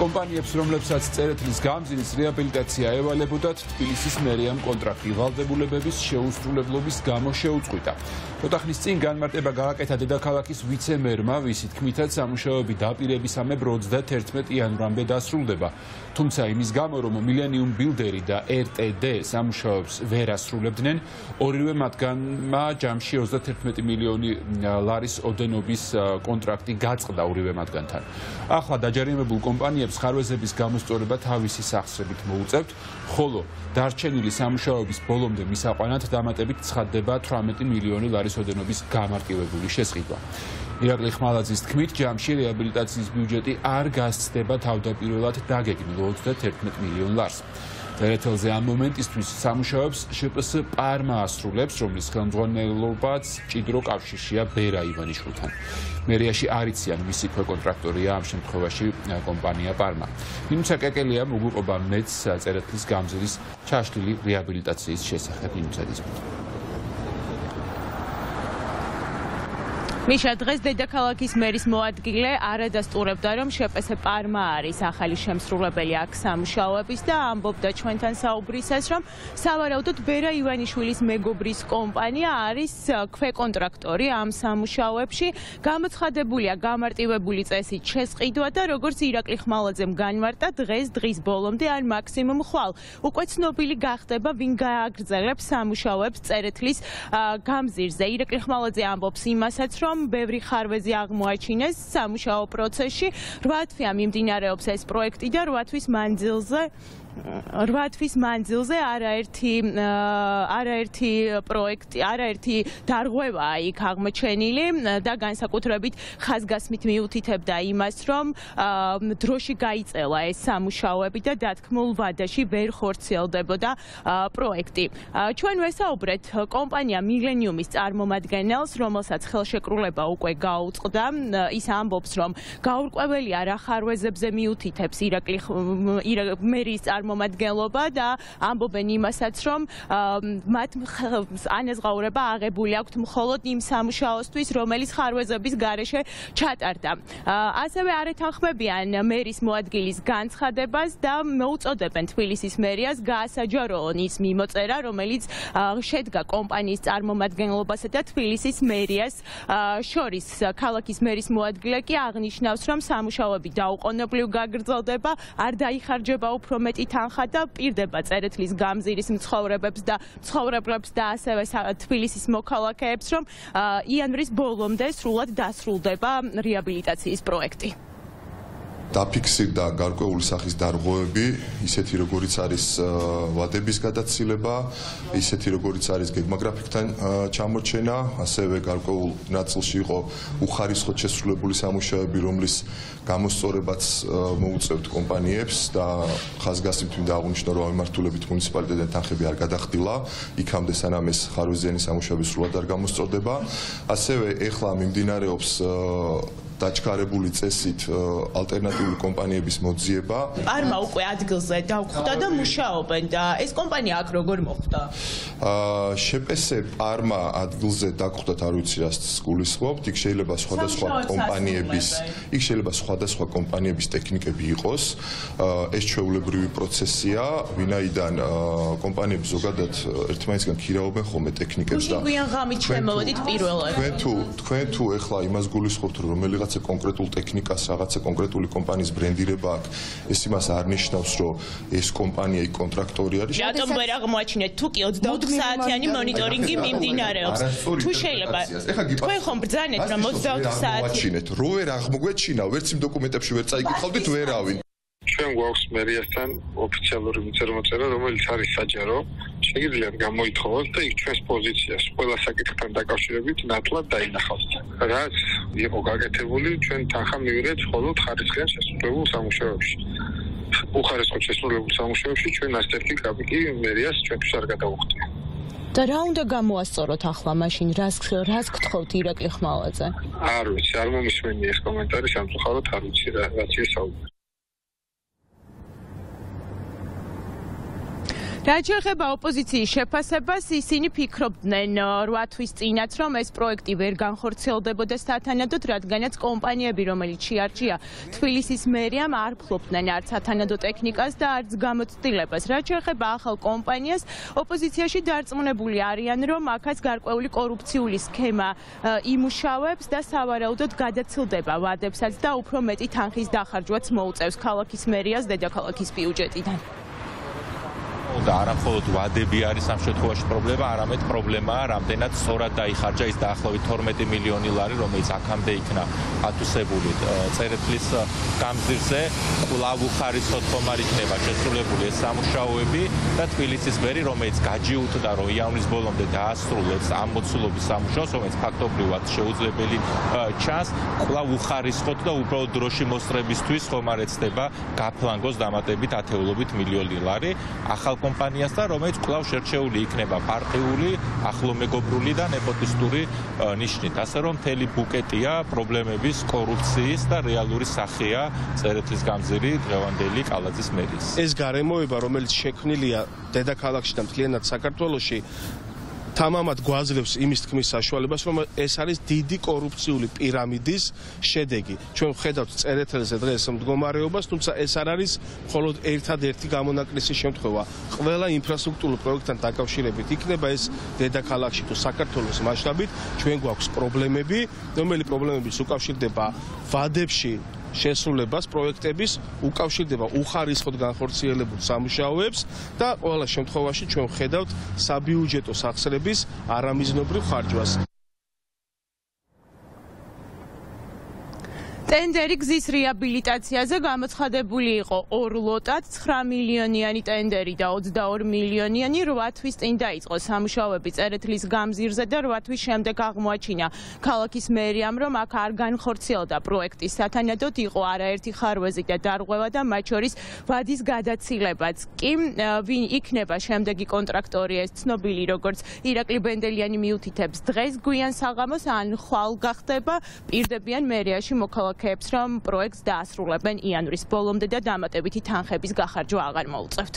კომპანიებს, რომლებსაც წერეთლის გამზირის რეაბილიტაცია ევალებოდათ, თბილისის მერიამ კონტრაქტი ვალდებულებების შეუსრულებლობის გამო შეუწყვიტა. ცოტა ხნის წინ განმარტება გააკეთა დედაქალაქის ვიცე-მერმა, ვისი თქმითაც სამუშაოები დაპირებისამებრ 31 იანვრამდე დასრულდება. თუმცა იმის გამო, რომ Millennium Builder და RTD სამუშაოებს ვერ ასრულებდნენ, ორივე მათგანმა ჯამში 31 მილიონი ლარის ოდენობის კონტრაქტი გაწყდა ორივე მათგანთან. ახლა დაჯარიმებულ კომპანიებს ხარვეზების გამოსწორება თავისი სახსრებით მოუწევთ, ხოლო დარჩენილი სამუშაოების ბოლომდე მისაყვანად დამატებით ცხადდება 18 მილიონი ლარის ოდენობის გამარტივებული შესყიდვა. ირაკლი ხმალაძის თქმით, ჯამში რეაბილიტაციის ბიუჯეტი არ გასცდება თავდაპირველად დაგეგმილ 31 მილიონ ლარს. წერეთელზე ამ მომენტისთვის სამუშაოებს შპს პარმა ასრულებს, რომლის ხელმძღვანელობაც მჭიდრო კავშირშია ბერა ივანიშვილთან. მერიაში არ იციან მისი ქვეკონტრაქტორია ამ შემთხვევაში კომპანია პარმა. ნინუცა კეკელია მოგუყობა მეც წერეთლის გამზირის ჩაშლილი რეაბილიტაციის შესახებ ნინუცადის. მიშა, დღეს დედაქალაქის მერის მოადგილე არადასტურებდა, რომ შპს პარმა არის ახალი შემსრულებელი აქ სამუშაოების და ამბობდა ჩვენთან საუბრისას, რომ სავარაუდოდ ბერა ივანიშვილის მეგობრის კომპანია არის ქვეკონტრაქტორი ამ სამუშაოებში. გამოცხადებულია გამარტივებული წესით შესყიდვა და როგორც ირაკლი ხმალაძემ განმარტა, დღის ბოლომდე ან მაქსიმუმ ხვალ უკვე ცნობილი გახდება, ვინ გააგრძელებს სამუშაოებს წერეთლის გამზირზე. ირაკლი ხმალაძე ამბობს იმასაც, რომ ბევრი ხარვეზი აღმოაჩინეს სამუშაო პროცესში, 8 თვეა მიმდინარეობს ეს პროექტი და 8 თვის მანძილზე არაერთი დარღვევაა იქ აღმოჩენილი და განსაკუთრებით ხაზგასმით მიუთითებდა იმას, რომ დროში გაიწელა ეს სამუშაოები და დათქმულ ვადაში ვერ ხორციელდებოდა პროექტი. ჩვენ ვესაუბრეთ კომპანია Millennium-ის წარმომადგენელს, რომელსაც ხელშეკრულება უკვე გაუწყდა. ის ამბობს, რომ გაურკვეველია რა ხარვეზებზე მიუთითებს მერის წარმომადგენლობა და ამბობენ იმასაც, რომ მათ ანაზღაურება აღებული აქვთ მხოლოდ იმ სამუშაოსთვის, რომელიც ხარვეზების გარეშე ჩატარდა. ასევე არ ეთანხმებიან მერის მოადგილის განცხადებას და მოუწოდებენ თბილისის მერიას გაასაჯაროონ ის მიმოწერა, რომელიც შედგა კომპანიის წარმომადგენლობასა და თბილისის მერიას შორის. ქალაქის მერის მოადგილე კი აღნიშნავს, რომ სამუშაოები დაუყოვნებლივ გაგრძელდება, არ დაიხარჯება უფრო მეტი თანხა და პირდება წერეთლის გამზირის მცხოვრებებს და ასევე თბილისის მოქალაქეებს, რომ იანვრის ბოლომდე სრულად დასრულდება რეაბილიტაციის პროექტი. დაფიქსირდა გარკვეული სახის დარღვევები, ისეთი როგორიც არის ვადების გადაცილება, ისეთი როგორიც არის გეგმაგრაფიკთან ჩამორჩენა, ასევე გარკვეულ ნაწილში იყო უხარისხოდ შესრულებული სამუშაოები, რომლის გამოსწორებაც მოუწევთ კომპანიებს და ხაზგასმით მინდა აღვნიშნო, რომ ამემართულებით მუნიციპალიტეტთან თანხები არ გადახდილა, იქამდე სანამ ეს ხარვეზიანი სამუშაოები სრულად არ გამოსწორდება. ასევე ეხლა მიმდინარეობს დაჩქარებული წესით ალტერნატიული კომპანიების მოძიება. პარმა უკვე ადგილზე დავხვდა და მუშაობენ და ეს კომპანია აქ როგორ მოხვდა? შპს პარმა ადგილზე დაგხვდათ, არ ვიცი რას გულისხმობთ, იქ შეიძლება სხვადასხვა კომპანიების ტექნიკები იყოს. ეს ჩვეულებრივი პროცესია, ვინაიდან კომპანიები ზოგადად ერთმანეთისგან ქირაობენ ხოლმე ტექნიკებს და გვიან ღამით შემოვედით პირველად. თქვენ თუ ეხლა იმას გულისხმობთ, რომ რომელიღაც კონკრეტულ ტექნიკას, რაღაცა კონკრეტული კომპანიის ბრენდირება აქვს, ეს იმას არ ნიშნავს, რომ ეს კომპანია იქ კონტრაქტორი არის. რატომ ვერ აღმოაჩინეთ? თუ კი 24 საათიანი მონიტორინგი მიმდინარეობს. თუ შეიძლება თქვენ ხომ ბრძანეთ, რომ 24 საათი რო ვერ აღმოგვეჩინა, ვერც იმ დოკუმენტებში ვერ წაიკითხავდით ვერავინ. ჩვენ გვაქვს მერიასთან ოფიციალური მიწერმოწერა, რომელიც არის საჯარო. შეგიძლიათ გამოითხოვოთ და იქ ჩვენს პოზიციას ყველა საკითხთან დაკავშირებით ნათლად დაინახავთ. რაც იყო გაკეთებული, ჩვენ თანხა მივიღეთ მხოლოდ ხარისხიან შესრულებულ სამუშაოებში. უხარისხოდ შესრულებულ სამუშაოებში ჩვენ ასეთი კაპიკი მერიას ჩვენთვის არ გადავუხდით. და რა უნდა გამოასწოროთ ახლა მაშინ? რას გთხოვთ ირაკლი ხმალაძე? არ ვიცი, არ მომისმენია ეს კომენტარი სამწუხაროდ, არ ვიცი რაც ისაუბრა. რაც შეეხება ოპოზიციის შეფასებას, ისინი ფიქრობდნენ 8 თვის წინაც, რომ ეს პროექტი ვერ განხორციელდებოდა სათანადოდ, რადგანაც კომპანიები, რომელიც შეარჩია თბილისის მერიამ, არ ფლობდნენ არც სათანადო ტექნიკას და არც გამოცდილებას. რაც შეეხება ახალ კომპანიას, ოპოზიციაში დარწმუნებული არიან, რომ აქაც გარკვეული კორუფციული სქემა იმუშავებს და სავარაუდოდ გადაცილდება ვადებსაც და უფრო მეტი თანხის დახარჯვაც მოუწევს ქალაქის მერიას დედაქალაქის ბიუჯეტიდან. და არა მხოლოდ ვადები არის ამ შემთხვევაში პრობლემა, არამედ პრობლემაა, რამდენად სწორად დაიხარჯა ის დაახლოებით 12 მილიონი ლარი, რომელიც აქამდე იქნა ათვისებული წერეთლის გამზირზე. კვლავ უხარისხოდ ხომ არ იქნება შესრულებული ეს სამუშაოები და თბილისის მერი, რომელიც გაჯიუტდა, რომ იანვრის ბოლომდე დაასრულებს ამ მოცულობის სამუშაოს, რომელიც ფაქტობრივად შეუძლებელი ჩანს, კვლავ უხარისხოდ და უბრალოდ დროში მოსწრებისთვის ხომ არ ეცდება გაფლანგოს დამატებით ათეულობით მილიონი ლარი ახალ კომპანიასთან, რომელიც კვლავ შერჩეული იქნება პარტიული, ახლომეგობრული და ნეპოტისტური ნიშნით. ასე რომ მთელი ბუკეტია პრობლემების, კორუფციის და რეალური სახეა წერეთლის გამზირი დღევანდელი კალაძის მერის. ეს გარემოება, რომელიც შექმნილია დედაქალაქში და მთლიანად საქართველოში, თამამად გვაძლევს იმის თქმის საშუალებას, რომ ეს არის დიდი კორუფციული პირამიდის შედეგი. ჩვენ ვხედავთ წერეთელზე დღეს მდგომარეობას, თუმცა ეს არ არის მხოლოდ ერთადერთი გამონაკლისი შემთხვევა. ყველა ინფრასტრუქტურულ პროექტთან დაკავშირებით იქნება ეს დედაქალაქში თუ საქართველოს მასშტაბით, ჩვენ გვაქვს პრობლემები, რომელი პრობლემებიც უკავშირდება ვადებში შესრულებას პროექტების, უკავშირდება უხარისხოდ განხორციელებულ სამუშაოებს და ყველა შემთხვევაში ჩვენ ვხედავთ საბიუჯეტო სახსრების არამიზნობრივ ხარჯვას. ტენდერი გზის რეაბილიტაციაზე გამოცხადებული იყო 2 ლოტად, 9 მილიონიანი ტენდერი და 22 მილიონიანი 8 თვის წინ დაიწყო სამუშაოები წერეთლის გამზირზე და 8 თვის შემდეგ აღმოაჩინა ქალაქის მერიამ, რომ აქ არ განხორციელდა პროექტი სათანადოდ, იყო არაერთი ხარვეზი და დარღვევა და მათ შორის ვადის გადაცილებაც. კი ვინ იქნება შემდეგი კონტრაქტორი, ეს ცნობილი როგორც ირაკლი ბენდელიანი მიუთითებს დღეს გვიან საღამოს ან ხვალ გახდება, პირდებიან მერიაში მოქალაქეებს, რომ პროექტს დაასრულებენ იანვრის ბოლომდე და დამატებითი თანხების გახარჯვა აღარ მოუწევთ.